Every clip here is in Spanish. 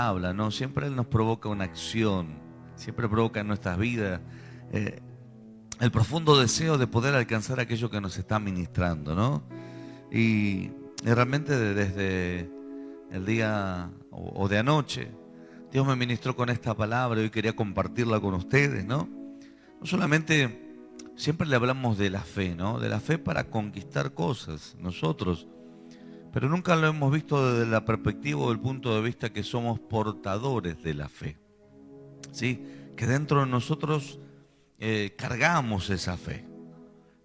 habla, ¿no? Siempre Él nos provoca una acción, siempre provoca en nuestras vidas eh, el profundo deseo de poder alcanzar aquello que nos está ministrando, ¿no? Y realmente desde el día o de anoche, Dios me ministró con esta palabra y hoy quería compartirla con ustedes, ¿no? No solamente siempre le hablamos de la fe, ¿no? De la fe para conquistar cosas, nosotros. Pero nunca lo hemos visto desde la perspectiva o el punto de vista que somos portadores de la fe, ¿sí? Que dentro de nosotros cargamos esa fe.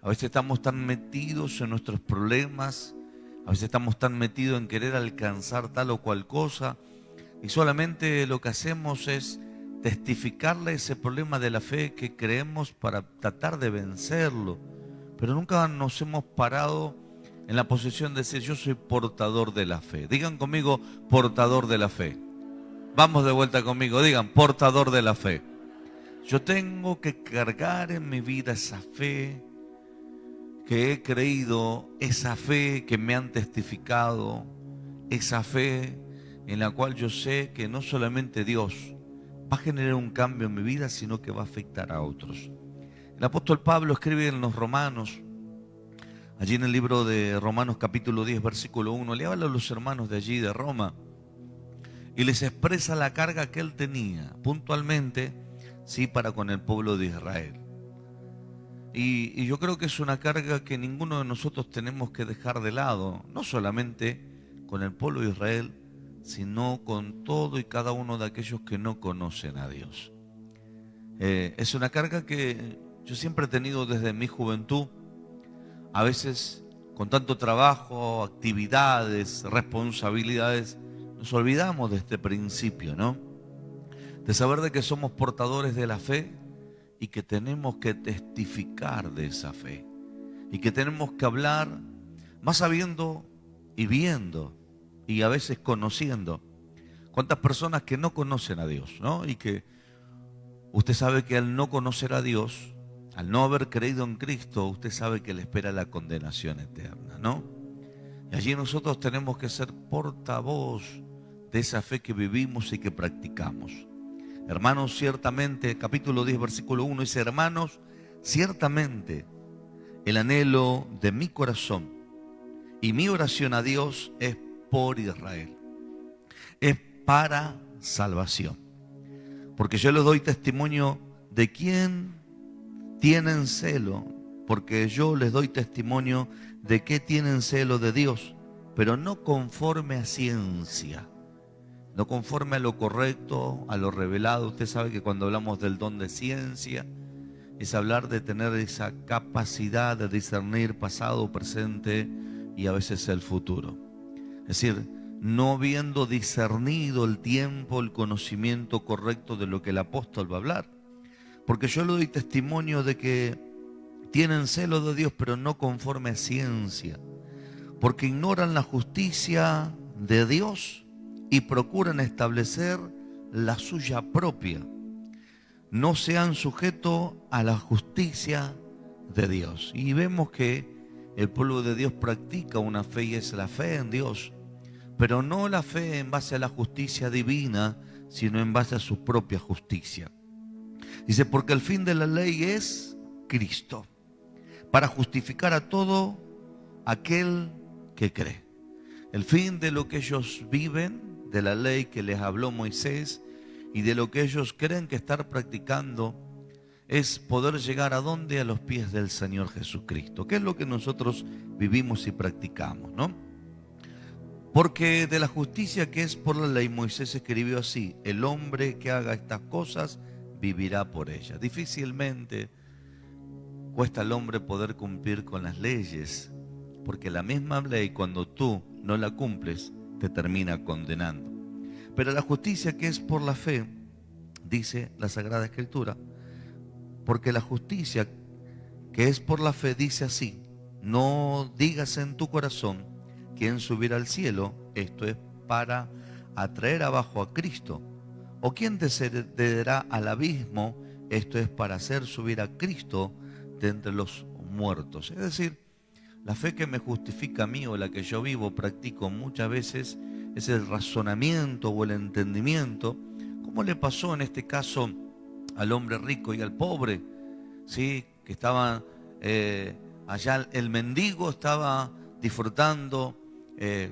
A veces estamos tan metidos en nuestros problemas, a veces estamos tan metidos en querer alcanzar tal o cual cosa, y solamente lo que hacemos es testificarle ese problema de la fe que creemos para tratar de vencerlo. Pero nunca nos hemos parado en la posición de decir, yo soy portador de la fe. Digan conmigo, portador de la fe. Vamos de vuelta conmigo, digan, portador de la fe. Yo tengo que cargar en mi vida esa fe que he creído, esa fe que me han testificado, esa fe en la cual yo sé que no solamente Dios va a generar un cambio en mi vida, sino que va a afectar a otros. El apóstol Pablo escribe en los Romanos, allí en el libro de Romanos capítulo 10, versículo 1, le habla a los hermanos de allí de Roma y les expresa la carga que él tenía puntualmente, sí, para con el pueblo de Israel. Y yo creo que es una carga que ninguno de nosotros tenemos que dejar de lado, no solamente con el pueblo de Israel, sino con todo y cada uno de aquellos que no conocen a Dios. Es una carga que yo siempre he tenido desde mi juventud. A veces, con tanto trabajo, actividades, responsabilidades, nos olvidamos de este principio, ¿no? De saber de que somos portadores de la fe y que tenemos que testificar de esa fe. Y que tenemos que hablar, más sabiendo y viendo, y a veces conociendo. ¿Cuántas personas que no conocen a Dios, ¿no? Y que usted sabe que al no conocer a Dios, al no haber creído en Cristo, usted sabe que le espera la condenación eterna, ¿no? Y allí nosotros tenemos que ser portavoz de esa fe que vivimos y que practicamos. Hermanos, ciertamente, capítulo 10, versículo 1 dice, hermanos, ciertamente el anhelo de mi corazón y mi oración a Dios es por Israel, es para salvación. Porque yo les doy testimonio de quién tienen celo, porque yo les doy testimonio de que tienen celo de Dios, pero no conforme a ciencia, no conforme a lo correcto, a lo revelado. Usted sabe que cuando hablamos del don de ciencia, es hablar de tener esa capacidad de discernir pasado, presente y a veces el futuro. Es decir, no habiendo discernido el tiempo, el conocimiento correcto de lo que el apóstol va a hablar. Porque yo le doy testimonio de que tienen celo de Dios, pero no conforme a ciencia. Porque ignoran la justicia de Dios y procuran establecer la suya propia. No se han sujeto a la justicia de Dios. Y vemos que el pueblo de Dios practica una fe y es la fe en Dios, pero no la fe en base a la justicia divina, sino en base a su propia justicia. Dice, porque el fin de la ley es Cristo, para justificar a todo aquel que cree. El fin de lo que ellos viven, de la ley que les habló Moisés y de lo que ellos creen que estar practicando, es poder llegar a dónde, a los pies del Señor Jesucristo, que es lo que nosotros vivimos y practicamos, ¿no? Porque de la justicia que es por la ley, Moisés escribió así, el hombre que haga estas cosas vivirá por ellas. Difícilmente cuesta al hombre poder cumplir con las leyes, porque la misma ley, cuando tú no la cumples, te termina condenando. Pero la justicia que es por la fe, dice la Sagrada Escritura, porque la justicia que es por la fe dice así, no digas en tu corazón, ¿quién subirá al cielo? Esto es para atraer abajo a Cristo. ¿O quién descenderá al abismo? Esto es para hacer subir a Cristo de entre los muertos. Es decir, la fe que me justifica a mí o la que yo vivo, practico muchas veces, es el razonamiento o el entendimiento, como le pasó en este caso al hombre rico y al pobre, ¿sí? Que estaban allá, el mendigo estaba disfrutando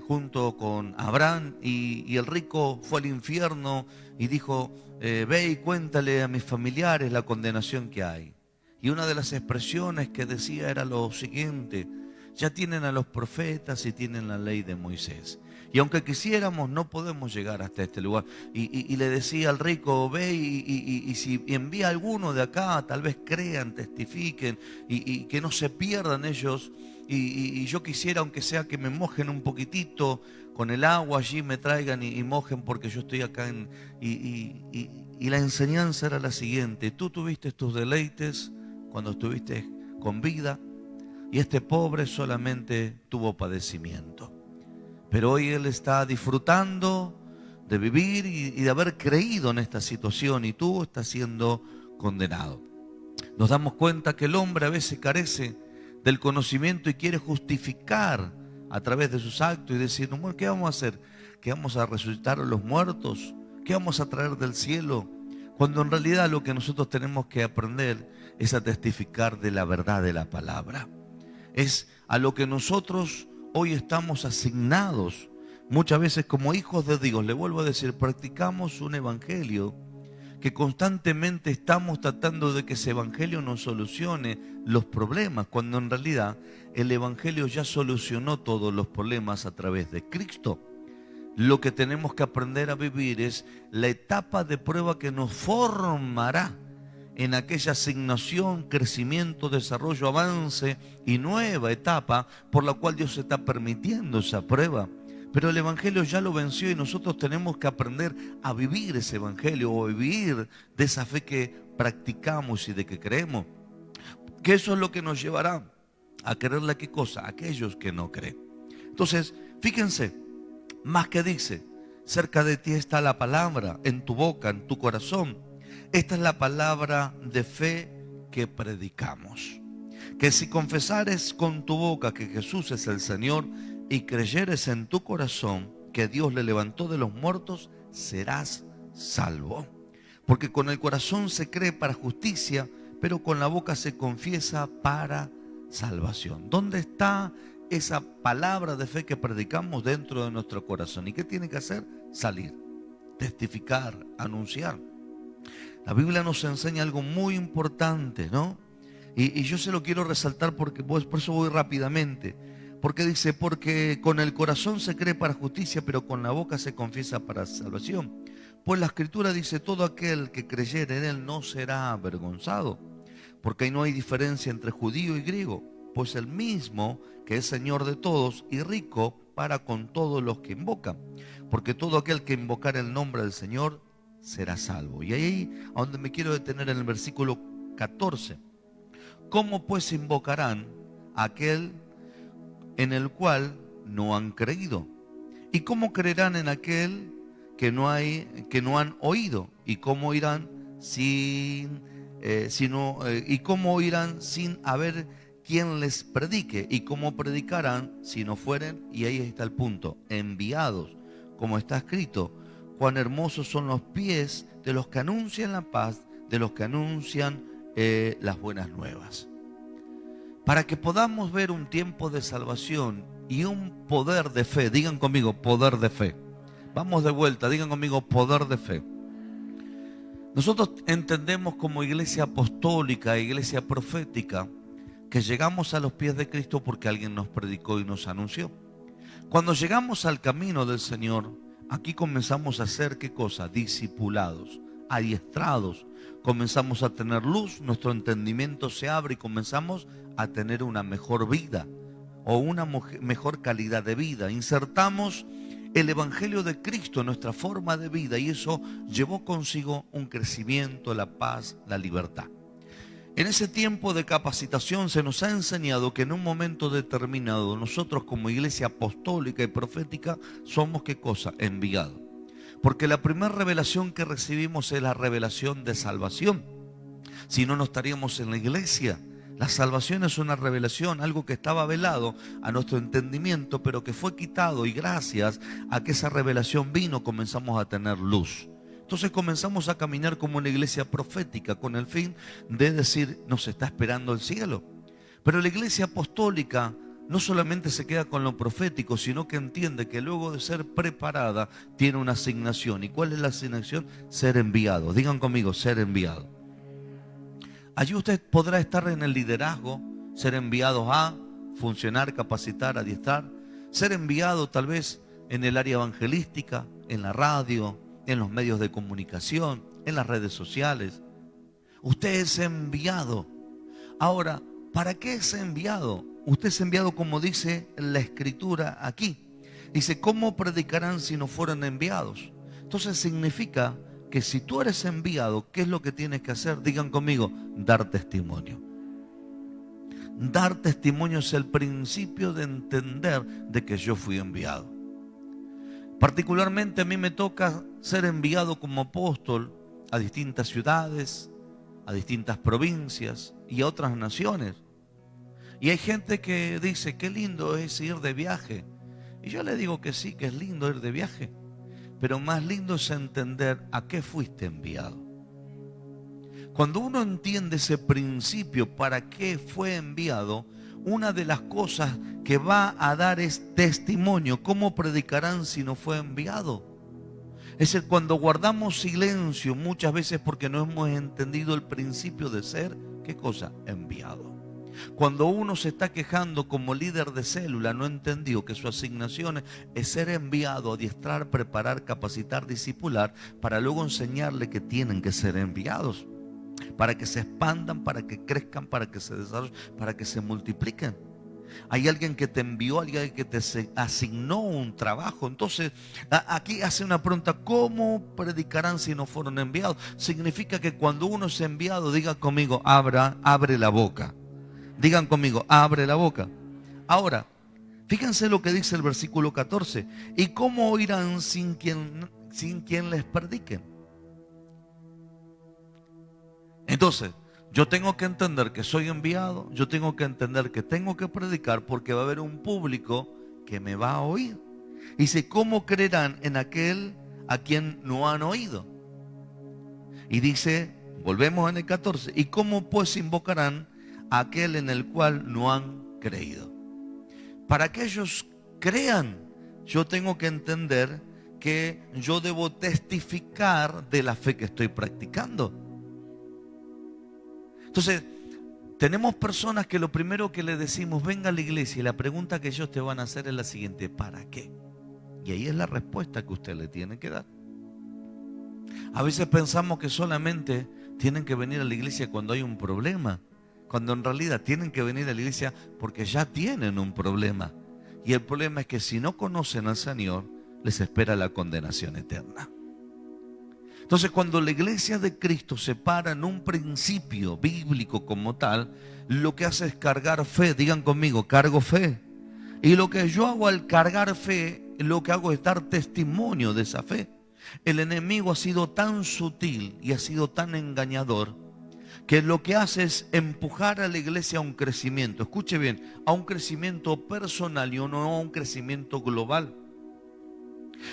junto con Abraham y el rico fue al infierno y dijo, ve y cuéntale a mis familiares la condenación que hay. Y una de las expresiones que decía era lo siguiente: ya tienen a los profetas y tienen la ley de Moisés. Y aunque quisiéramos, no podemos llegar hasta este lugar. Y le decía al rico, ve y si envía alguno de acá, tal vez crean, testifiquen y que no se pierdan ellos. Y yo quisiera, aunque sea que me mojen un poquitito con el agua allí, me traigan y mojen porque yo estoy acá. Y la enseñanza era la siguiente: tú tuviste tus deleites cuando estuviste con vida y este pobre solamente tuvo padecimiento. Pero hoy él está disfrutando de vivir y de haber creído en esta situación y tú estás siendo condenado. Nos damos cuenta que el hombre a veces carece del conocimiento y quiere justificar a través de sus actos y decir, bueno, ¿qué vamos a hacer? ¿Qué vamos a resucitar a los muertos? ¿Qué vamos a traer del cielo? Cuando en realidad lo que nosotros tenemos que aprender es a testificar de la verdad de la palabra. Es a lo que nosotros hoy estamos asignados. Muchas veces como hijos de Dios, le vuelvo a decir, practicamos un evangelio que constantemente estamos tratando de que ese evangelio nos solucione los problemas, cuando en realidad el evangelio ya solucionó todos los problemas a través de Cristo. Lo que tenemos que aprender a vivir es la etapa de prueba que nos formará en aquella asignación, crecimiento, desarrollo, avance y nueva etapa por la cual Dios está permitiendo esa prueba. Pero el evangelio ya lo venció y nosotros tenemos que aprender a vivir ese evangelio o vivir de esa fe que practicamos y de que creemos. Que eso es lo que nos llevará a creerle, ¿qué cosa? A aquellos que no creen. Entonces, fíjense, más que dice, cerca de ti está la palabra, en tu boca, en tu corazón. Esta es la palabra de fe que predicamos. Que si confesares con tu boca que Jesús es el Señor y creyeres en tu corazón que Dios le levantó de los muertos, serás salvo. Porque con el corazón se cree para justicia, pero con la boca se confiesa para salvación. ¿Dónde está esa palabra de fe que predicamos? Dentro de nuestro corazón. ¿Y qué tiene que hacer? Salir, testificar, anunciar. La Biblia nos enseña algo muy importante, ¿no? Y yo se lo quiero resaltar porque por eso voy rápidamente. Porque dice, porque con el corazón se cree para justicia, pero con la boca se confiesa para salvación. Pues la Escritura dice, todo aquel que creyere en él no será avergonzado. Porque ahí no hay diferencia entre judío y griego, pues el mismo que es Señor de todos y rico para con todos los que invocan. Porque todo aquel que invocar el nombre del Señor será salvo. Y ahí a donde me quiero detener, en el versículo 14. ¿Cómo pues invocarán a aquel en el cual no han creído? ¿Y cómo creerán en aquel que no han oído? ¿Y cómo oirán y cómo oirán sin haber quien les predique? ¿Y cómo predicarán si no fueren? Y ahí está el punto, enviados, como está escrito, cuán hermosos son los pies de los que anuncian la paz, de los que anuncian las buenas nuevas. Para que podamos ver un tiempo de salvación y un poder de fe, digan conmigo, poder de fe. Vamos de vuelta, digan conmigo, poder de fe. Nosotros entendemos como iglesia apostólica, iglesia profética, que llegamos a los pies de Cristo porque alguien nos predicó y nos anunció. Cuando llegamos al camino del Señor, aquí comenzamos a ser, ¿qué cosa? Discipulados, adiestrados. Comenzamos a tener luz, nuestro entendimiento se abre y comenzamos a tener una mejor vida o una mejor calidad de vida. Insertamos el Evangelio de Cristo en nuestra forma de vida y eso llevó consigo un crecimiento, la paz, la libertad. En ese tiempo de capacitación se nos ha enseñado que en un momento determinado nosotros como iglesia apostólica y profética somos, ¿qué cosa? Enviados. Porque la primera revelación que recibimos es la revelación de salvación. Si no, no estaríamos en la iglesia. La salvación es una revelación, algo que estaba velado a nuestro entendimiento, pero que fue quitado, y gracias a que esa revelación vino, comenzamos a tener luz. Entonces comenzamos a caminar como una iglesia profética con el fin de decir, nos está esperando el cielo. Pero la iglesia apostólica no solamente se queda con lo profético, sino que entiende que luego de ser preparada tiene una asignación. ¿Y cuál es la asignación? Ser enviado. Digan conmigo, ser enviado. Allí usted podrá estar en el liderazgo, ser enviado a funcionar, capacitar, adiestrar, ser enviado tal vez en el área evangelística, en la radio, en los medios de comunicación, en las redes sociales. Usted es enviado. Ahora, ¿para qué es enviado? Usted es enviado como dice la Escritura aquí. Dice, ¿cómo predicarán si no fueran enviados? Entonces significa que si tú eres enviado, ¿qué es lo que tienes que hacer? Digan conmigo, dar testimonio. Dar testimonio es el principio de entender de que yo fui enviado. Particularmente a mí me toca ser enviado como apóstol a distintas ciudades, a distintas provincias y a otras naciones. Y hay gente que dice, qué lindo es ir de viaje. Y yo le digo que sí, que es lindo ir de viaje. Pero más lindo es entender a qué fuiste enviado. Cuando uno entiende ese principio, para qué fue enviado, una de las cosas que va a dar es testimonio. ¿Cómo predicarán si no fue enviado? Es decir, cuando guardamos silencio muchas veces porque no hemos entendido el principio de ser, ¿qué cosa? Enviado. Cuando uno se está quejando como líder de célula, no entendió que su asignación es ser enviado, adiestrar, preparar, capacitar, discipular, para luego enseñarle que tienen que ser enviados, para que se expandan, para que crezcan, para que se desarrollen, para que se multipliquen. Hay alguien que te envió, alguien que te asignó un trabajo. Entonces, aquí hace una pregunta, ¿cómo predicarán si no fueron enviados? Significa que cuando uno es enviado, diga conmigo, abre la boca. Digan conmigo, abre la boca. Ahora, fíjense lo que dice el versículo 14. ¿Y cómo oirán sin quien les predique? Entonces, yo tengo que entender que soy enviado, yo tengo que entender que tengo que predicar porque va a haber un público que me va a oír. Y dice, ¿cómo creerán en aquel a quien no han oído? Y dice, volvemos en el 14, ¿y cómo pues invocarán a aquel en el cual no han creído? Para que ellos crean, yo tengo que entender que yo debo testificar de la fe que estoy practicando. Entonces, tenemos personas que lo primero que le decimos, venga a la iglesia, y la pregunta que ellos te van a hacer es la siguiente, ¿para qué? Y ahí es la respuesta que usted le tiene que dar. A veces pensamos que solamente tienen que venir a la iglesia cuando hay un problema, cuando en realidad tienen que venir a la iglesia porque ya tienen un problema. Y el problema es que si no conocen al Señor, les espera la condenación eterna. Entonces, cuando la iglesia de Cristo se para en un principio bíblico como tal, lo que hace es cargar fe. Digan conmigo, cargo fe. Y lo que yo hago al cargar fe, lo que hago es dar testimonio de esa fe. El enemigo ha sido tan sutil y ha sido tan engañador que lo que hace es empujar a la iglesia a un crecimiento. Escuche bien, a un crecimiento personal y no a un crecimiento global.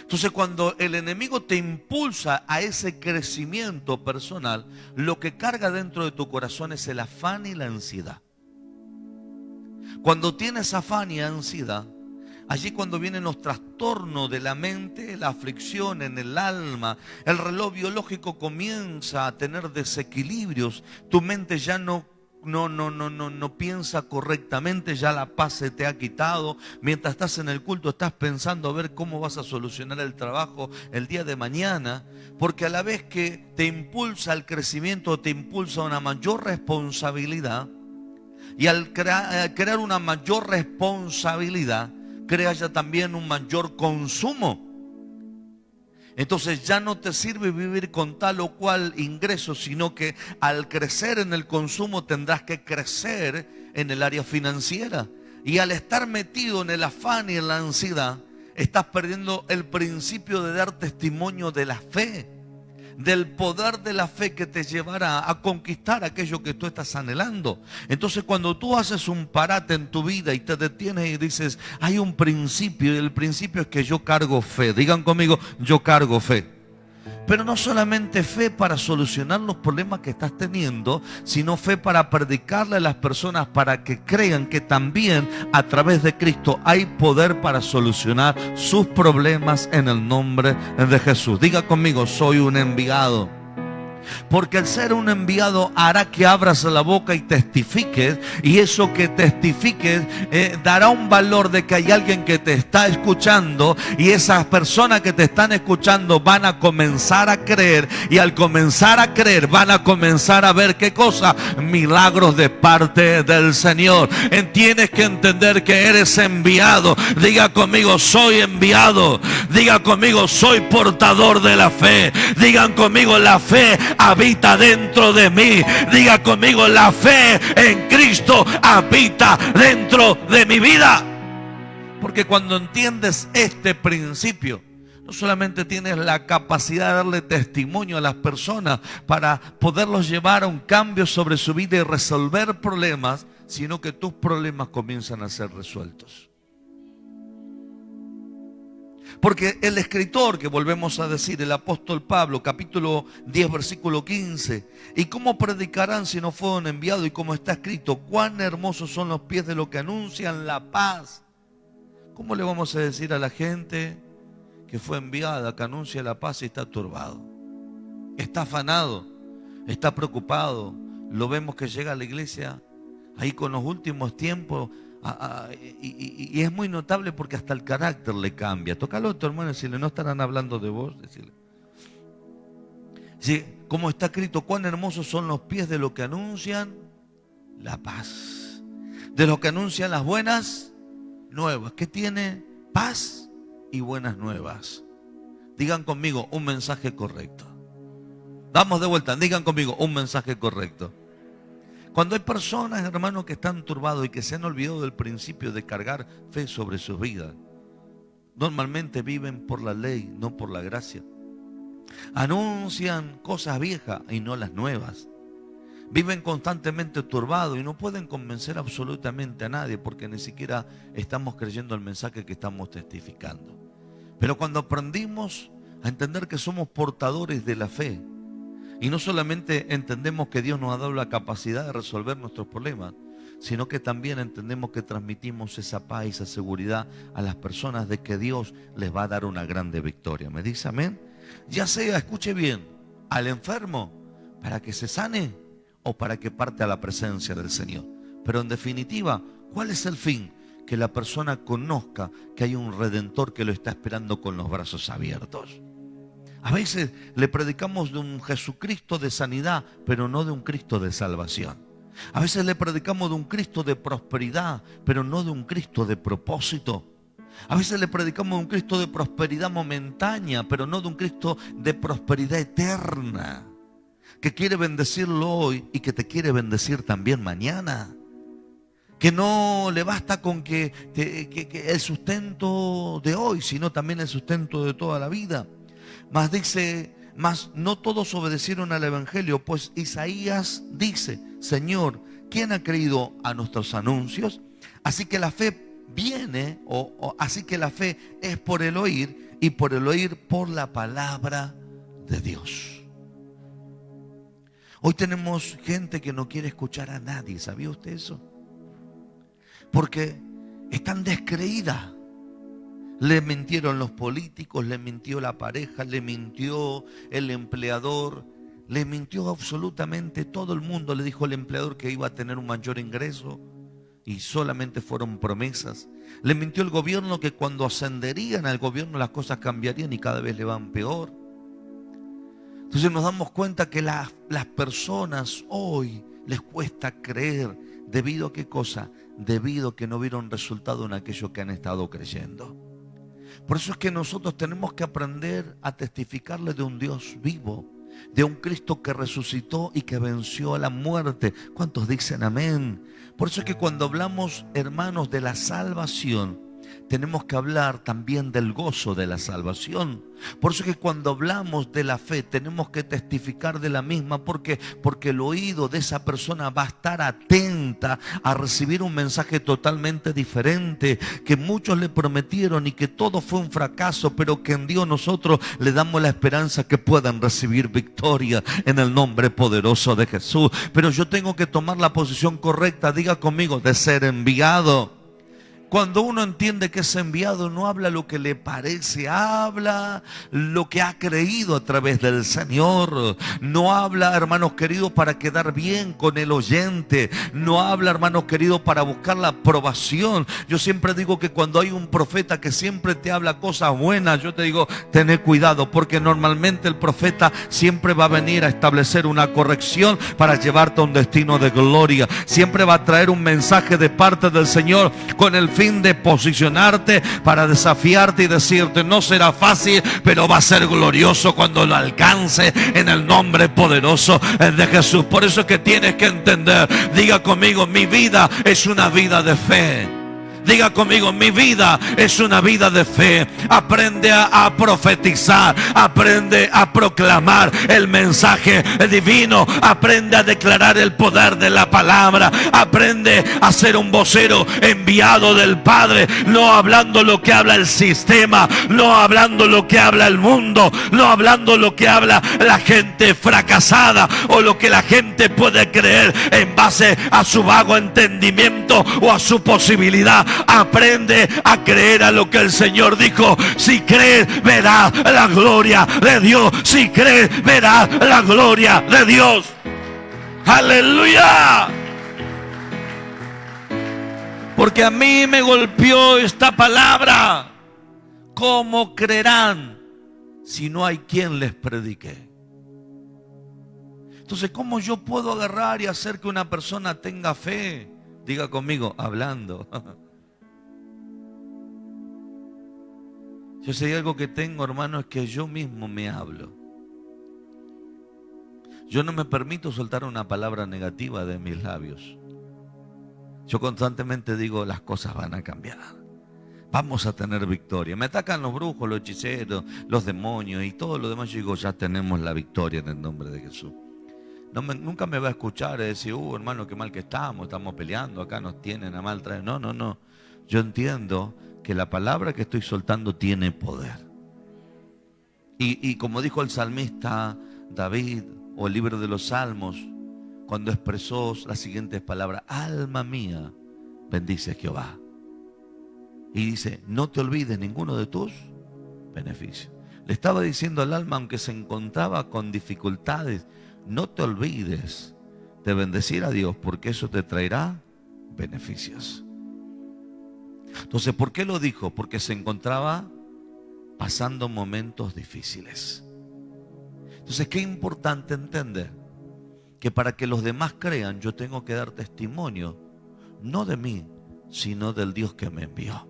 Entonces, cuando el enemigo te impulsa a ese crecimiento personal, lo que carga dentro de tu corazón es el afán y la ansiedad. Cuando tienes afán y ansiedad, allí cuando vienen los trastornos de la mente, la aflicción en el alma, el reloj biológico comienza a tener desequilibrios, tu mente ya no piensa correctamente, ya la paz se te ha quitado. Mientras estás en el culto estás pensando a ver cómo vas a solucionar el trabajo el día de mañana, porque a la vez que te impulsa al crecimiento, te impulsa a una mayor responsabilidad, y al crear una mayor responsabilidad, crea ya también un mayor consumo. Entonces ya no te sirve vivir con tal o cual ingreso, sino que al crecer en el consumo tendrás que crecer en el área financiera. Y al estar metido en el afán y en la ansiedad, estás perdiendo el principio de dar testimonio de la fe. del poder de la fe que te llevará a conquistar aquello que tú estás anhelando. Entonces, cuando tú haces un parate en tu vida y te detienes y dices, hay un principio, y el principio es que yo cargo fe. Digan conmigo, yo cargo fe. Pero no solamente fe para solucionar los problemas que estás teniendo, sino fe para predicarle a las personas para que crean que también a través de Cristo hay poder para solucionar sus problemas en el nombre de Jesús. Diga conmigo, soy un enviado. Porque el ser un enviado hará que abras la boca y testifiques, y eso que testifiques dará un valor de que hay alguien que te está escuchando, y esas personas que te están escuchando van a comenzar a creer, y al comenzar a creer van a comenzar a ver ¿qué cosa? Milagros de parte del Señor. Tienes que entender que eres enviado. Diga conmigo, soy enviado. Diga conmigo, soy portador de la fe. Digan conmigo, la fe habita dentro de mí. Diga conmigo, la fe en Cristo habita dentro de mi vida. Porque cuando entiendes este principio, no solamente tienes la capacidad de darle testimonio a las personas para poderlos llevar a un cambio sobre su vida y resolver problemas, sino que tus problemas comienzan a ser resueltos. Porque el escritor, que volvemos a decir, el apóstol Pablo, capítulo 10, versículo 15, ¿y cómo predicarán si no fueron enviados? Y como está escrito, cuán hermosos son los pies de los que anuncian la paz. ¿Cómo le vamos a decir a la gente que fue enviada, que anuncia la paz y está turbado? Está afanado, está preocupado. Lo vemos que llega a la iglesia ahí con los últimos tiempos. Y es muy notable porque hasta el carácter le cambia. Tócalo a tu hermano y decirle, no estarán hablando de vos. Decirle. Sí, como está escrito, cuán hermosos son los pies de los que anuncian la paz, de los que anuncian las buenas nuevas. ¿Qué tiene? Paz y buenas nuevas. Digan conmigo, un mensaje correcto. Vamos de vuelta, digan conmigo, un mensaje correcto. Cuando hay personas, hermanos, que están turbados y que se han olvidado del principio de cargar fe sobre sus vidas, normalmente viven por la ley, no por la gracia. Anuncian cosas viejas y no las nuevas. Viven constantemente turbados y no pueden convencer absolutamente a nadie porque ni siquiera estamos creyendo el mensaje que estamos testificando. Pero cuando aprendimos a entender que somos portadores de la fe, y no solamente entendemos que Dios nos ha dado la capacidad de resolver nuestros problemas, sino que también entendemos que transmitimos esa paz y esa seguridad a las personas de que Dios les va a dar una grande victoria. ¿Me dice amén? Ya sea, escuche bien, al enfermo para que se sane o para que parte a la presencia del Señor. Pero en definitiva, ¿cuál es el fin? Que la persona conozca que hay un Redentor que lo está esperando con los brazos abiertos. A veces le predicamos de un Jesucristo de sanidad, pero no de un Cristo de salvación. A veces le predicamos de un Cristo de prosperidad, pero no de un Cristo de propósito. A veces le predicamos de un Cristo de prosperidad momentánea, pero no de un Cristo de prosperidad eterna, que quiere bendecirlo hoy y que te quiere bendecir también mañana. Que no le basta con que el sustento de hoy, sino también el sustento de toda la vida. Mas dice, mas no todos obedecieron al evangelio, pues Isaías dice, Señor, ¿quién ha creído a nuestros anuncios? Así que la fe viene, así que la fe es por el oír, y por el oír por la palabra de Dios. Hoy tenemos gente que no quiere escuchar a nadie, ¿sabía usted eso? Porque están descreídas. Le mintieron los políticos, le mintió la pareja, le mintió el empleador, le mintió absolutamente todo el mundo. Le dijo al empleador que iba a tener un mayor ingreso y solamente fueron promesas. Le mintió el gobierno que cuando ascenderían al gobierno las cosas cambiarían y cada vez le van peor. Entonces nos damos cuenta que las personas hoy les cuesta creer. ¿Debido a qué cosa? Debido a que no vieron resultado en aquello que han estado creyendo. Por eso es que nosotros tenemos que aprender a testificarle de un Dios vivo, de un Cristo que resucitó y que venció a la muerte. ¿Cuántos dicen amén? Por eso es que cuando hablamos, hermanos, de la salvación, tenemos que hablar también del gozo de la salvación. Por eso es que cuando hablamos de la fe tenemos que testificar de la misma. Porque el oído de esa persona va a estar atenta a recibir un mensaje totalmente diferente, que muchos le prometieron y que todo fue un fracaso, pero que en Dios nosotros le damos la esperanza que puedan recibir victoria en el nombre poderoso de Jesús. Pero yo tengo que tomar la posición correcta, diga conmigo, de ser enviado. Cuando uno entiende que es enviado, no habla lo que le parece, habla lo que ha creído a través del Señor. No habla, hermanos queridos, para quedar bien con el oyente. No habla, hermanos queridos, para buscar la aprobación. Yo siempre digo que cuando hay un profeta que siempre te habla cosas buenas, yo te digo, tened cuidado, porque normalmente el profeta siempre va a venir a establecer una corrección para llevarte a un destino de gloria. Siempre va a traer un mensaje de parte del Señor con el fin de posicionarte, para desafiarte y decirte: no será fácil, pero va a ser glorioso cuando lo alcance en el nombre poderoso de Jesús. Por eso es que tienes que entender, diga conmigo, mi vida es una vida de fe. Diga conmigo, mi vida es una vida de fe. Aprende a profetizar, aprende a proclamar el mensaje divino, aprende a declarar el poder de la palabra, aprende a ser un vocero enviado del Padre, no hablando lo que habla el sistema, no hablando lo que habla el mundo, no hablando lo que habla la gente fracasada o lo que la gente puede creer en base a su vago entendimiento o a su posibilidad. Aprende a creer a lo que el Señor dijo. Si crees, verás la gloria de Dios. Si crees, verás la gloria de Dios. ¡Aleluya! Porque a mí me golpeó esta palabra. ¿Cómo creerán si no hay quien les predique? Entonces, ¿cómo yo puedo agarrar y hacer que una persona tenga fe? Diga conmigo, hablando. Yo sé algo que tengo, hermano, es que yo mismo me hablo. Yo no me permito soltar una palabra negativa de mis labios. Yo constantemente digo, las cosas van a cambiar. Vamos a tener victoria. Me atacan los brujos, los hechiceros, los demonios y todo lo demás. Yo digo, ya tenemos la victoria en el nombre de Jesús. Nunca me va a escuchar y decir, hermano, qué mal que estamos peleando, acá nos tienen a mal traer. No. Yo entiendo que la palabra que estoy soltando tiene poder. Y como dijo el salmista David, o el libro de los Salmos, cuando expresó las siguientes palabras: alma mía, bendice a Jehová. Y dice, no te olvides ninguno de tus beneficios. Le estaba diciendo al alma, aunque se encontraba con dificultades, no te olvides de bendecir a Dios, porque eso te traerá beneficios. Entonces, ¿por qué lo dijo? Porque se encontraba pasando momentos difíciles. Entonces, qué importante entender que para que los demás crean, yo tengo que dar testimonio, no de mí, sino del Dios que me envió.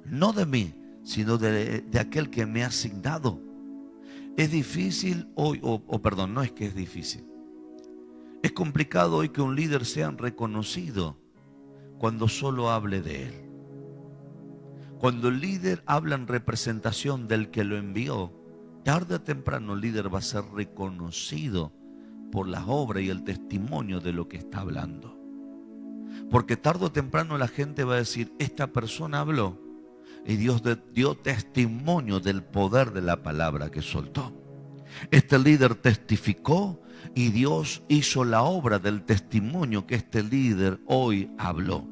No de mí, sino de aquel que me ha asignado. Es difícil hoy, no es que es difícil. Es complicado hoy que un líder sea reconocido cuando solo hable de él. Cuando el líder habla en representación del que lo envió, tarde o temprano el líder va a ser reconocido por las obras y el testimonio de lo que está hablando. Porque tarde o temprano la gente va a decir, esta persona habló y Dios dio testimonio del poder de la palabra que soltó. Este líder testificó y Dios hizo la obra del testimonio que este líder hoy habló.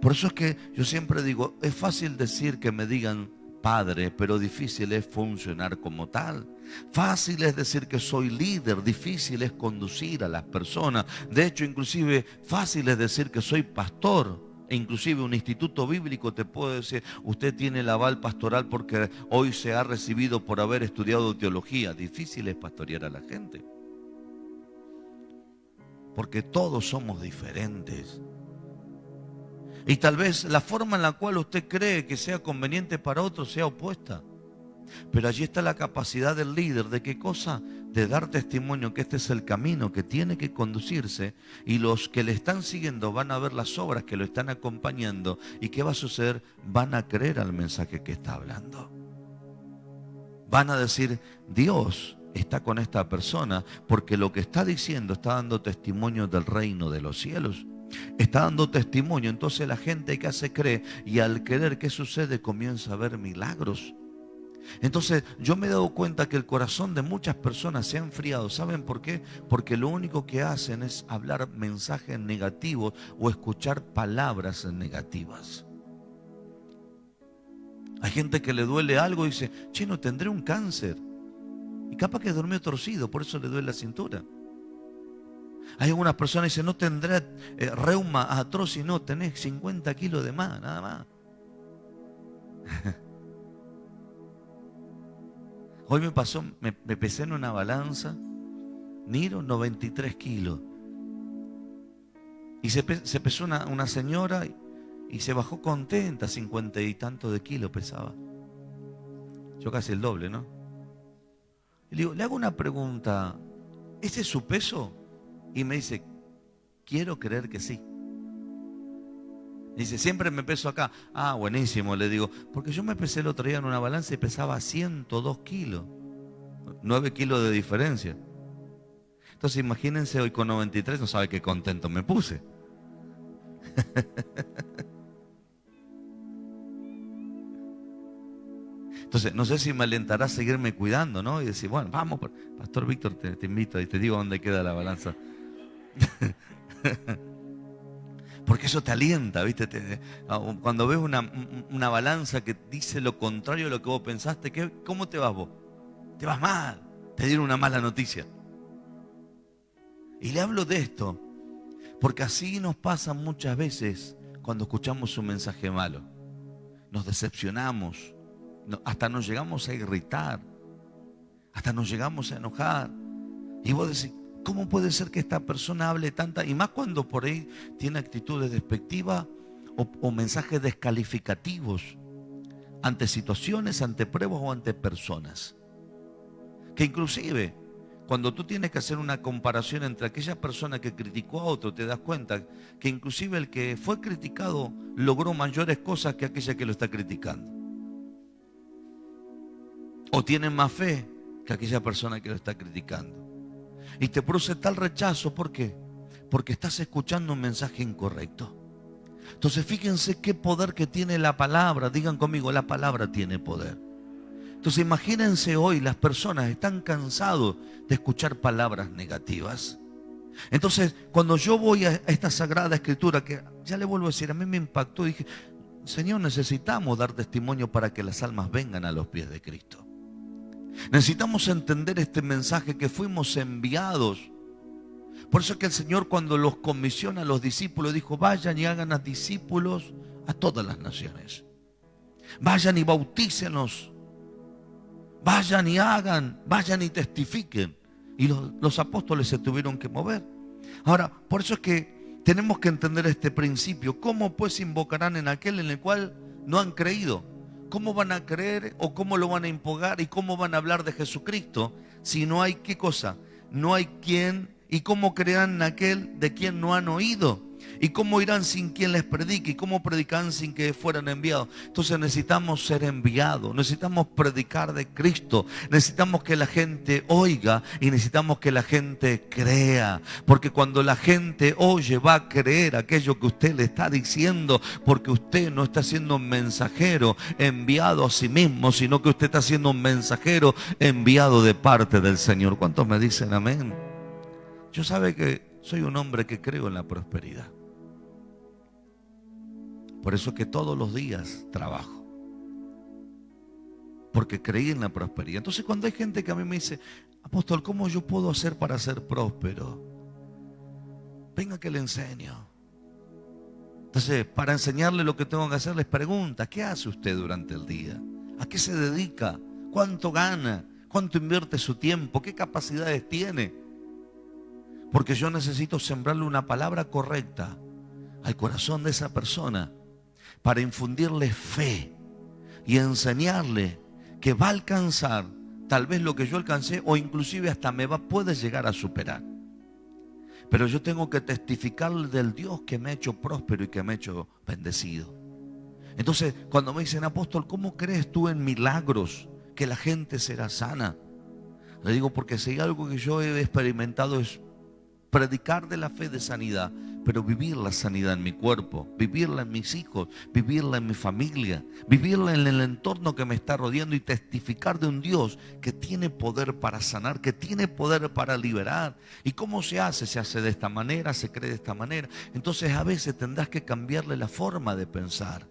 Por eso es que yo siempre digo, es fácil decir que me digan padre, pero difícil es funcionar como tal. Fácil es decir que soy líder, difícil es conducir a las personas. De hecho, inclusive fácil es decir que soy pastor. E inclusive un instituto bíblico te puede decir, usted tiene el aval pastoral porque hoy se ha recibido por haber estudiado teología. Difícil es pastorear a la gente, porque todos somos diferentes. Y tal vez la forma en la cual usted cree que sea conveniente para otros sea opuesta. Pero allí está la capacidad del líder de qué cosa, de dar testimonio que este es el camino que tiene que conducirse, y los que le están siguiendo van a ver las obras que lo están acompañando. ¿Y qué va a suceder? Van a creer al mensaje que está hablando. Van a decir, Dios está con esta persona, porque lo que está diciendo está dando testimonio del reino de los cielos. Está dando testimonio. Entonces la gente que hace cree, y al creer, ¿qué sucede? Comienza a ver milagros. Entonces yo me he dado cuenta que el corazón de muchas personas se ha enfriado. ¿Saben por qué? Porque lo único que hacen es hablar mensajes negativos o escuchar palabras negativas. Hay gente que le duele algo y dice, che, no tendré un cáncer. Y capaz que durmió torcido, por eso le duele la cintura. Hay algunas personas que dicen, no tendré reuma, artrosis. No, tenés 50 kilos de más, nada más. Hoy me pasó, me pesé en una balanza, miro 93 kilos. Y se pesó una señora y se bajó contenta, 50 y tantos de kilos pesaba. Yo casi el doble, ¿no? Y le digo, le hago una pregunta, ¿ese es su peso? Y me dice, quiero creer que sí. Dice, siempre me peso acá. Ah, buenísimo, le digo, porque yo me pesé el otro día en una balanza y pesaba 102 kilos. 9 kilos de diferencia. Entonces imagínense hoy con 93, no sabe qué contento me puse. Entonces, no sé si me alentará a seguirme cuidando, ¿no? Y decir, bueno, vamos, Pastor Víctor, te invito y te digo dónde queda la balanza. Porque eso te alienta, ¿viste? Cuando ves una balanza que dice lo contrario de lo que vos pensaste, ¿cómo te vas vos? Te vas mal, te dieron una mala noticia. Y le hablo de esto, porque así nos pasa muchas veces cuando escuchamos un mensaje malo. Nos decepcionamos, hasta nos llegamos a irritar, hasta nos llegamos a enojar. Y vos decís, ¿cómo puede ser que esta persona hable tanta? Y más cuando por ahí tiene actitudes despectivas o mensajes descalificativos ante situaciones, ante pruebas o ante personas. Que inclusive, cuando tú tienes que hacer una comparación entre aquella persona que criticó a otro, te das cuenta que inclusive el que fue criticado logró mayores cosas que aquella que lo está criticando. O tiene más fe que aquella persona que lo está criticando. Y te produce tal rechazo, ¿por qué? Porque estás escuchando un mensaje incorrecto. Entonces fíjense qué poder que tiene la palabra. Digan conmigo, la palabra tiene poder. Entonces imagínense hoy, las personas están cansados de escuchar palabras negativas. Entonces cuando yo voy a esta sagrada escritura, que ya le vuelvo a decir, a mí me impactó, dije, Señor, necesitamos dar testimonio para que las almas vengan a los pies de Cristo. Necesitamos entender este mensaje que fuimos enviados. Por eso es que el Señor, cuando los comisiona a los discípulos, dijo, vayan y hagan a discípulos a todas las naciones. Vayan y bautícenlos. Vayan y hagan, vayan y testifiquen. Y los apóstoles se tuvieron que mover. Ahora, por eso es que tenemos que entender este principio. ¿Cómo pues invocarán en aquel en el cual no han creído? ¿Cómo van a creer o cómo lo van a invocar y cómo van a hablar de Jesucristo si no hay qué cosa? No hay quien. ¿Y cómo creerán en aquel de quien no han oído? ¿Y cómo irán sin quien les predique? ¿Y cómo predicarán sin que fueran enviados? Entonces necesitamos ser enviados, necesitamos predicar de Cristo, necesitamos que la gente oiga y necesitamos que la gente crea. Porque cuando la gente oye, va a creer aquello que usted le está diciendo, porque usted no está siendo un mensajero enviado a sí mismo, sino que usted está siendo un mensajero enviado de parte del Señor. ¿Cuántos me dicen amén? Yo sabe que soy un hombre que creo en la prosperidad. Por eso es que todos los días trabajo. Porque creí en la prosperidad. Entonces cuando hay gente que a mí me dice, apóstol, ¿cómo yo puedo hacer para ser próspero? Venga que le enseño. Entonces, para enseñarle lo que tengo que hacer, les pregunta, ¿qué hace usted durante el día? ¿A qué se dedica? ¿Cuánto gana? ¿Cuánto invierte su tiempo? ¿Qué capacidades tiene? Porque yo necesito sembrarle una palabra correcta al corazón de esa persona para infundirle fe y enseñarle que va a alcanzar tal vez lo que yo alcancé, o inclusive hasta puede llegar a superar. Pero yo tengo que testificar del Dios que me ha hecho próspero y que me ha hecho bendecido. Entonces, cuando me dicen, apóstol, ¿cómo crees tú en milagros que la gente será sana? Le digo, porque si hay algo que yo he experimentado es predicar de la fe de sanidad, pero vivir la sanidad en mi cuerpo, vivirla en mis hijos, vivirla en mi familia, vivirla en el entorno que me está rodeando y testificar de un Dios que tiene poder para sanar, que tiene poder para liberar. ¿Y cómo se hace? Se hace de esta manera, se cree de esta manera. Entonces a veces tendrás que cambiarle la forma de pensar.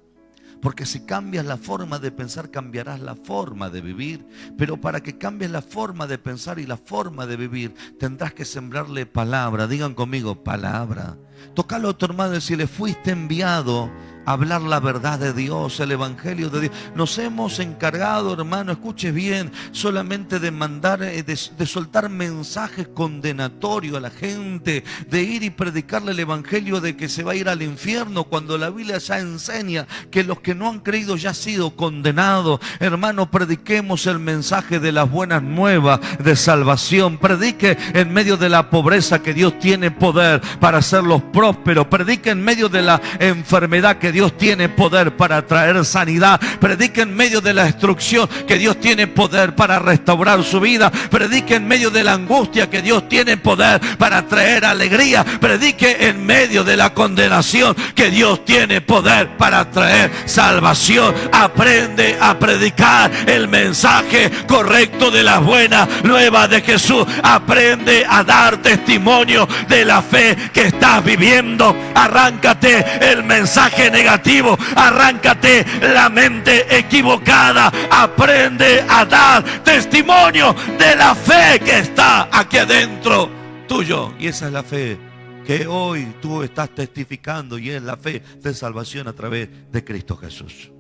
Porque si cambias la forma de pensar, cambiarás la forma de vivir. Pero para que cambies la forma de pensar y la forma de vivir, tendrás que sembrarle palabra. Digan conmigo, palabra. Tócalo a tu hermano y decirle, fuiste enviado a hablar la verdad de Dios, el evangelio de Dios. Nos hemos encargado, hermano, escuche bien, solamente de mandar, de soltar mensajes condenatorios a la gente, de ir y predicarle el evangelio de que se va a ir al infierno, cuando la Biblia ya enseña que los que no han creído ya han sido condenados. Hermano, prediquemos el mensaje de las buenas nuevas de salvación. Predique en medio de la pobreza que Dios tiene poder para hacerlos prósperos. Predique en medio de la enfermedad que Dios tiene poder para traer sanidad. Predique en medio de la destrucción que Dios tiene poder para restaurar su vida. Predique en medio de la angustia que Dios tiene poder para traer alegría. Predique en medio de la condenación que Dios tiene poder para traer salvación. Aprende a predicar el mensaje correcto de las buenas nuevas de Jesús. Aprende a dar testimonio de la fe que estás viviendo. Arráncate el mensaje negativo, arráncate la mente equivocada. Aprende a dar testimonio de la fe que está aquí adentro tuyo. Y esa es la fe que hoy tú estás testificando, y es la fe de salvación a través de Cristo Jesús.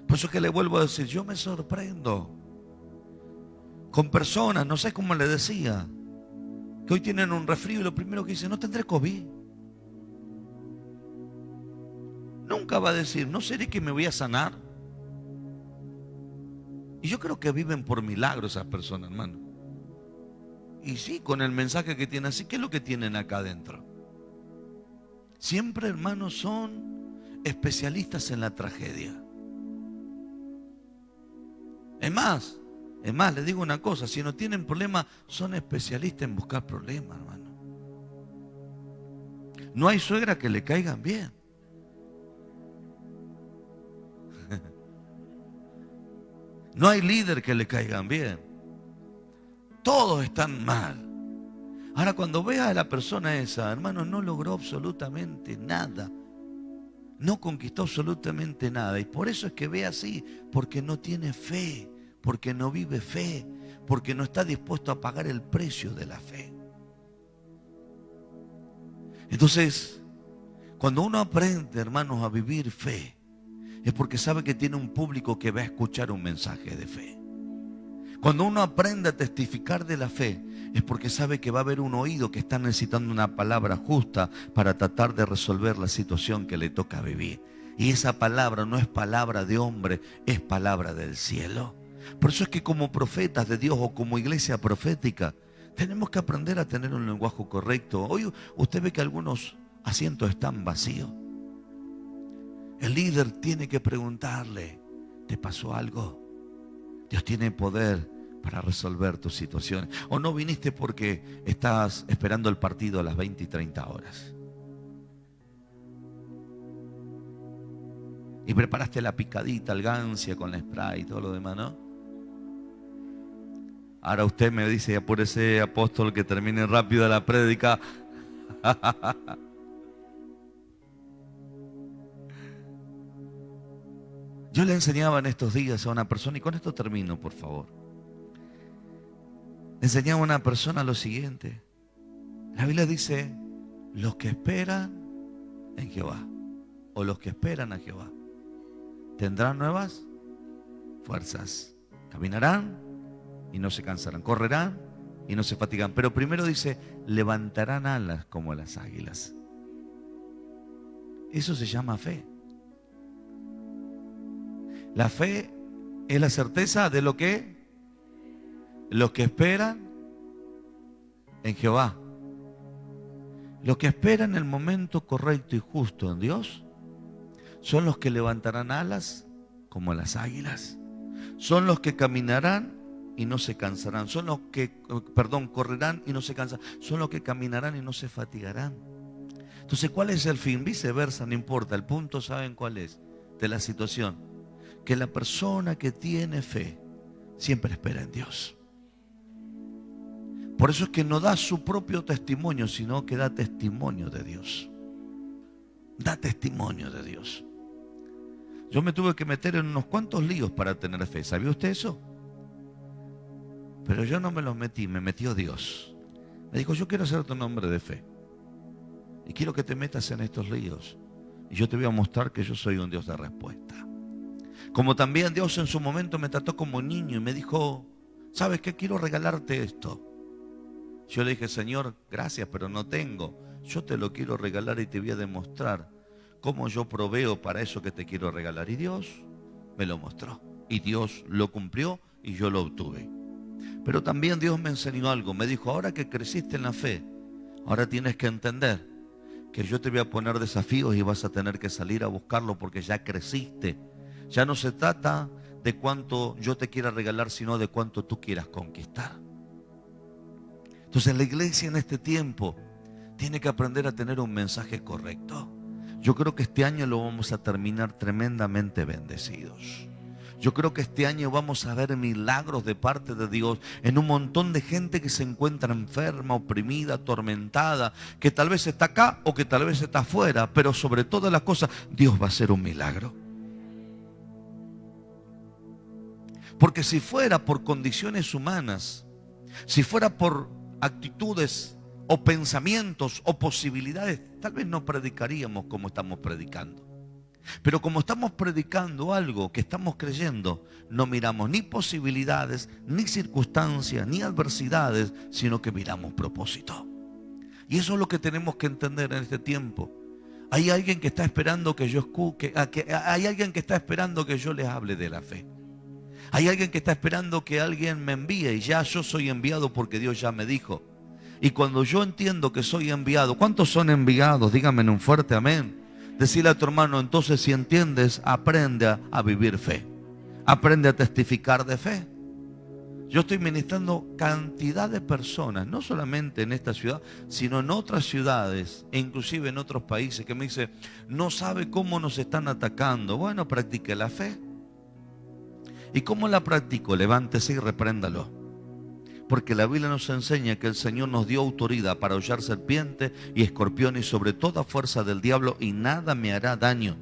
Por eso que le vuelvo a decir, yo me sorprendo con personas, no sé cómo le decía, que hoy tienen un resfrío y lo primero que dicen, no tendré COVID. Nunca va a decir, ¿no seré que me voy a sanar? Y yo creo que viven por milagro esas personas, hermano. Y sí, con el mensaje que tienen así, ¿qué es lo que tienen acá adentro? Siempre, hermanos, son especialistas en la tragedia. Es más, les digo una cosa, si no tienen problemas, son especialistas en buscar problemas, hermano. No hay suegra que le caigan bien. No hay líder que le caigan bien. Todos están mal. Ahora, cuando veas a la persona esa, hermano, no logró absolutamente nada. No conquistó absolutamente nada. Y por eso es que ve así, porque no tiene fe, porque no vive fe, porque no está dispuesto a pagar el precio de la fe. Entonces, cuando uno aprende, hermanos, a vivir fe, es porque sabe que tiene un público que va a escuchar un mensaje de fe. Cuando uno aprende a testificar de la fe, es porque sabe que va a haber un oído que está necesitando una palabra justa para tratar de resolver la situación que le toca vivir. Y esa palabra no es palabra de hombre, es palabra del cielo. Por eso es que como profetas de Dios o como iglesia profética, tenemos que aprender a tener un lenguaje correcto. Hoy usted ve que algunos asientos están vacíos. El líder tiene que preguntarle, ¿te pasó algo? Dios tiene poder para resolver tus situaciones. O no viniste porque estás esperando el partido a las 20 y 30 horas. Y preparaste la picadita, el gancia con la spray y todo lo demás, ¿no? Ahora usted me dice, apúrese, apóstol, que termine rápido la prédica. Yo le enseñaba en estos días a una persona, y con esto termino, por favor. Le enseñaba a una persona lo siguiente. La Biblia dice, los que esperan en Jehová, o los que esperan a Jehová, tendrán nuevas fuerzas. Caminarán y no se cansarán. Correrán y no se fatigan. Pero primero dice, levantarán alas como las águilas. Eso se llama fe. La fe es la certeza de lo que Los que esperan en Jehová. Los que esperan el momento correcto y justo en Dios son los que levantarán alas como las águilas. Son los que caminarán y no se cansarán. Son los que, correrán y no se cansan. Son los que caminarán y no se fatigarán. Entonces, ¿cuál es el fin? Viceversa, no importa. El punto, ¿saben cuál es? De la situación. Que la persona que tiene fe siempre espera en Dios. Por eso es que no da su propio testimonio, sino que da testimonio de Dios. Da testimonio de Dios. Yo me tuve que meter en unos cuantos líos para tener fe. ¿Sabía usted eso? Pero yo no me los metí, me metió Dios. Me dijo, yo quiero hacerte un hombre de fe. Y quiero que te metas en estos líos. Y yo te voy a mostrar que yo soy un Dios de respuesta. Como también Dios en su momento me trató como niño y me dijo, ¿sabes qué? Quiero regalarte esto. Yo le dije, Señor, gracias, pero no tengo. Yo te lo quiero regalar y te voy a demostrar cómo yo proveo para eso que te quiero regalar. Y Dios me lo mostró. Y Dios lo cumplió y yo lo obtuve. Pero también Dios me enseñó algo. Me dijo, ahora que creciste en la fe, ahora tienes que entender que yo te voy a poner desafíos y vas a tener que salir a buscarlo porque ya creciste. Ya no se trata de cuánto yo te quiera regalar, sino de cuánto tú quieras conquistar. Entonces la iglesia en este tiempo tiene que aprender a tener un mensaje correcto. Yo creo que este año lo vamos a terminar tremendamente bendecidos. Yo creo que este año vamos a ver milagros de parte de Dios en un montón de gente que se encuentra enferma, oprimida, atormentada, que tal vez está acá o que tal vez está afuera, pero sobre todas las cosas Dios va a hacer un milagro. Porque si fuera por condiciones humanas, si fuera por actitudes o pensamientos o posibilidades, tal vez no predicaríamos como estamos predicando. Pero como estamos predicando algo que estamos creyendo, no miramos ni posibilidades, ni circunstancias, ni adversidades, sino que miramos propósito. Y eso es lo que tenemos que entender en este tiempo. Hay alguien que está esperando que yo escuche, hay alguien que está esperando que yo les hable de la fe. Hay alguien que está esperando que alguien me envíe y ya yo soy enviado porque Dios ya me dijo. Y cuando yo entiendo que soy enviado, ¿cuántos son enviados? Díganme en un fuerte amén. Decirle a tu hermano, entonces si entiendes, aprende a vivir fe. Aprende a testificar de fe. Yo estoy ministrando cantidad de personas, no solamente en esta ciudad, sino en otras ciudades e inclusive en otros países que me dicen, no sabe cómo nos están atacando. Bueno, practique la fe. ¿Y cómo la practico? Levántese y repréndalo. Porque la Biblia nos enseña que el Señor nos dio autoridad para hollar serpientes y escorpiones y sobre toda fuerza del diablo y nada me hará daño.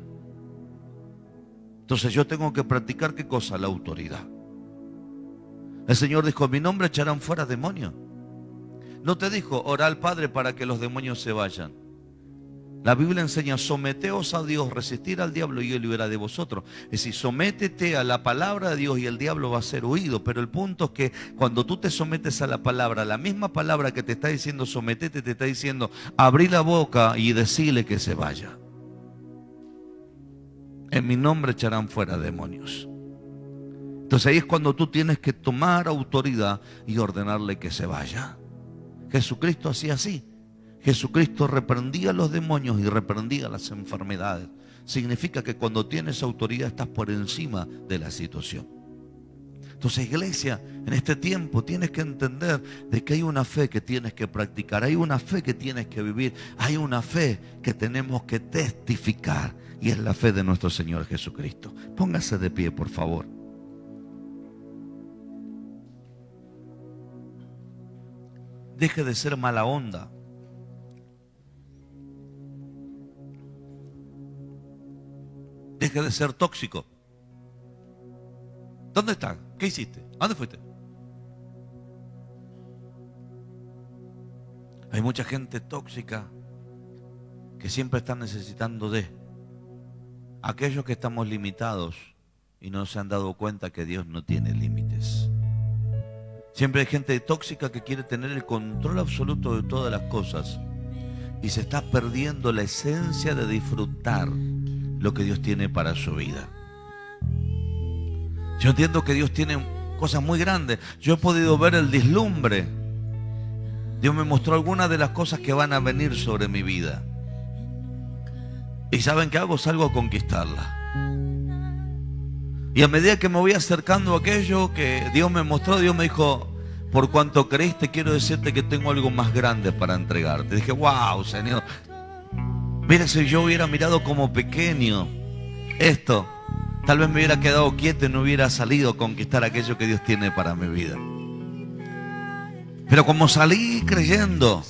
Entonces yo tengo que practicar ¿qué cosa? La autoridad. El Señor dijo, en mi nombre echarán fuera demonios. No te dijo, ora al Padre para que los demonios se vayan. La Biblia enseña, someteos a Dios, resistir al diablo y Él liberará de vosotros. Es decir, sométete a la palabra de Dios y el diablo va a ser huido. Pero el punto es que cuando tú te sometes a la misma palabra que te está diciendo sometete, te está diciendo abrí la boca y decile que se vaya. En mi nombre echarán fuera demonios. Entonces ahí es cuando tú tienes que tomar autoridad y ordenarle que se vaya. Jesucristo hacía así. Jesucristo reprendía a los demonios y reprendía las enfermedades. Significa que cuando tienes autoridad estás por encima de la situación. Entonces, iglesia, en este tiempo tienes que entender de que hay una fe que tienes que practicar, hay una fe que tienes que vivir, hay una fe que tenemos que testificar y es la fe de nuestro Señor Jesucristo. Póngase de pie, por favor. Deje de ser mala onda. Deje de ser tóxico. ¿Dónde estás? ¿Qué hiciste? ¿A dónde fuiste? Hay mucha gente tóxica que siempre está necesitando de aquellos que estamos limitados y no se han dado cuenta que Dios no tiene límites. Siempre hay gente tóxica que quiere tener el control absoluto de todas las cosas y se está perdiendo la esencia de disfrutar lo que Dios tiene para su vida. Yo entiendo que Dios tiene cosas muy grandes. Yo he podido ver el vislumbre. Dios me mostró algunas de las cosas que van a venir sobre mi vida. ¿Y saben qué hago? Salgo a conquistarla. Y a medida que me voy acercando a aquello que Dios me mostró, Dios me dijo: por cuanto creíste, quiero decirte que tengo algo más grande para entregarte. Dije: wow, Señor. Mira, si yo hubiera mirado como pequeño esto, tal vez me hubiera quedado quieto y no hubiera salido a conquistar aquello que Dios tiene para mi vida. Pero como salí creyendo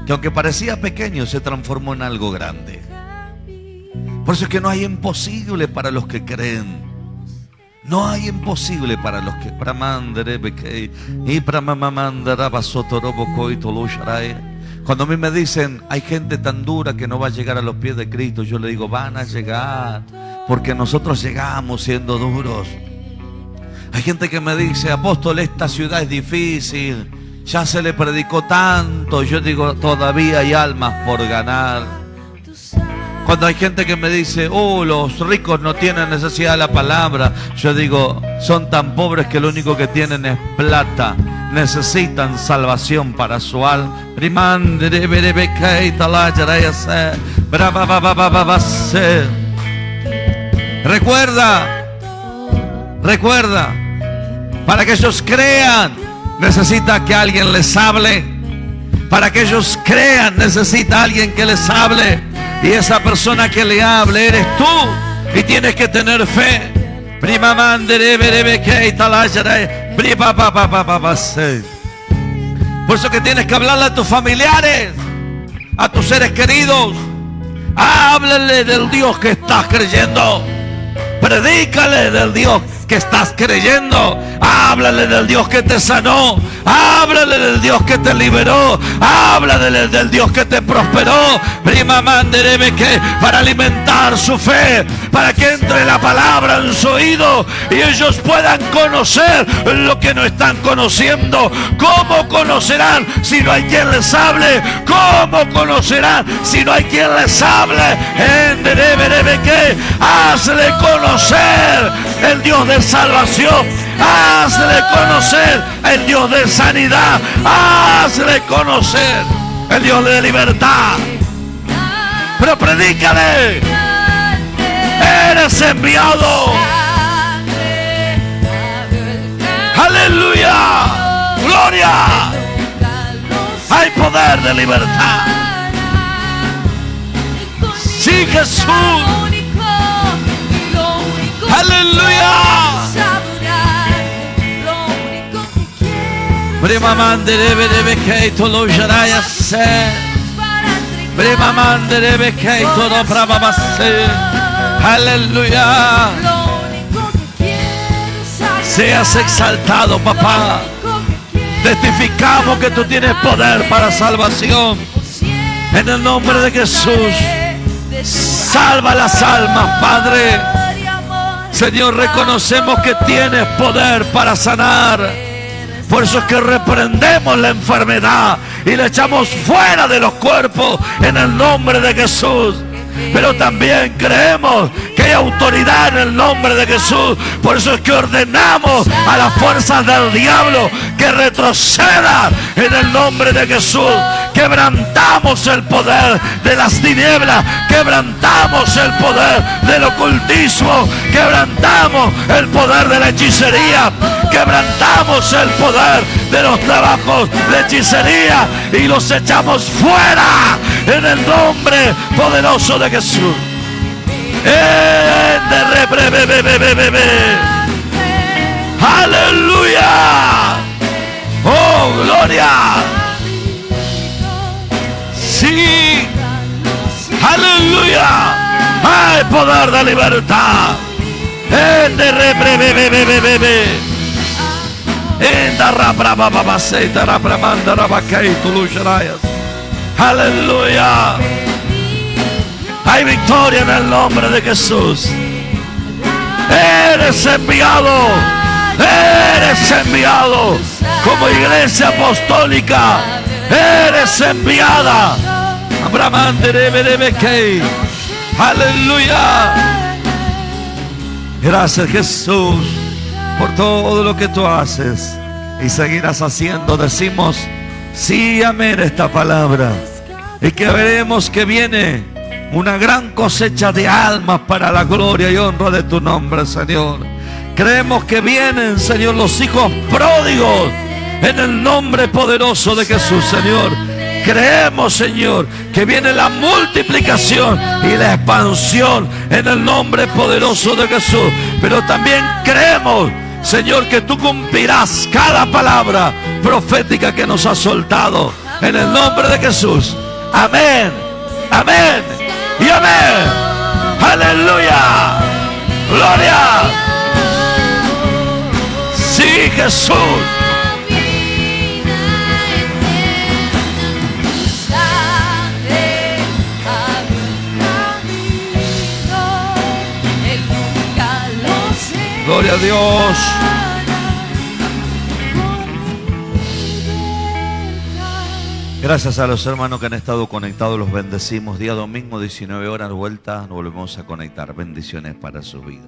que aunque parecía pequeño, se transformó en algo grande. Por eso es que no hay imposible para los que creen. No hay imposible para los que... Cuando a mí me dicen: hay gente tan dura que no va a llegar a los pies de Cristo, yo le digo: van a llegar, porque nosotros llegamos siendo duros. Hay gente que me dice: apóstol, esta ciudad es difícil, ya se le predicó tanto. Yo digo: todavía hay almas por ganar. Cuando hay gente que me dice: oh, los ricos no tienen necesidad de la palabra, yo digo: son tan pobres que lo único que tienen es plata. Necesitan salvación para su alma. Recuerda, para que ellos crean, necesita que alguien les hable. Para que ellos crean, necesita alguien que les hable. Y esa persona que le hable eres tú. Y tienes que tener fe. Por eso que tienes que hablarle a tus familiares, a tus seres queridos. Háblale del Dios que estás creyendo. Predícale del Dios que estás creyendo. Háblale del Dios que te sanó. Háblale del Dios que te liberó. Háblale del Dios que te prosperó. Para alimentar su fe, para que entre la palabra en su oído y ellos puedan conocer lo que no están conociendo. ¿Cómo conocerán si no hay quien les hable? ¿Cómo conocerán si no hay quien les hable? Hazle conocer el Dios de salvación. Hazle conocer el Dios de sanidad. Hazle conocer el Dios de libertad. Pero predícale: eres enviado. Aleluya, gloria. Hay poder de libertad. Sí, Jesús. Aleluya. Aleluya. Seas exaltado, papá. Testificamos que tú tienes poder para salvación. En el nombre de Jesús, salva las almas, Padre. Señor, reconocemos que tienes poder para sanar. Por eso es que reprendemos la enfermedad y la echamos fuera de los cuerpos en el nombre de Jesús. Pero también creemos que hay autoridad en el nombre de Jesús. Por eso es que ordenamos a las fuerzas del diablo que retrocedan en el nombre de Jesús. Quebrantamos el poder de las tinieblas. Quebrantamos el poder del ocultismo. Quebrantamos el poder de la hechicería. Quebrantamos el poder de los trabajos de hechicería y los echamos fuera en el nombre poderoso de Jesús. Aleluya. Oh, gloria. Sí. Aleluya. Hay poder de libertad. Aleluya. Hay victoria en el nombre de Jesús. Eres enviado. Eres enviado como iglesia apostólica. Eres enviada. Aleluya. Gracias, Jesús. por todo lo que tú haces y seguirás haciendo. Decimos sí, amén, esta palabra. Y que veremos que viene una gran cosecha de almas para la gloria y honra de tu nombre, Señor. Creemos que vienen, Señor, los hijos pródigos en el nombre poderoso de Jesús, Señor. Creemos, Señor, que viene la multiplicación y la expansión en el nombre poderoso de Jesús. Pero también creemos, Señor, que tú cumplirás cada palabra profética que nos has soltado en el nombre de Jesús. Amén, amén y amén. Aleluya, gloria. Sí, Jesús. Gloria a Dios. Gracias a los hermanos que han estado conectados, los bendecimos. Día domingo, 19 horas, vuelta, nos volvemos a conectar. Bendiciones para su vida.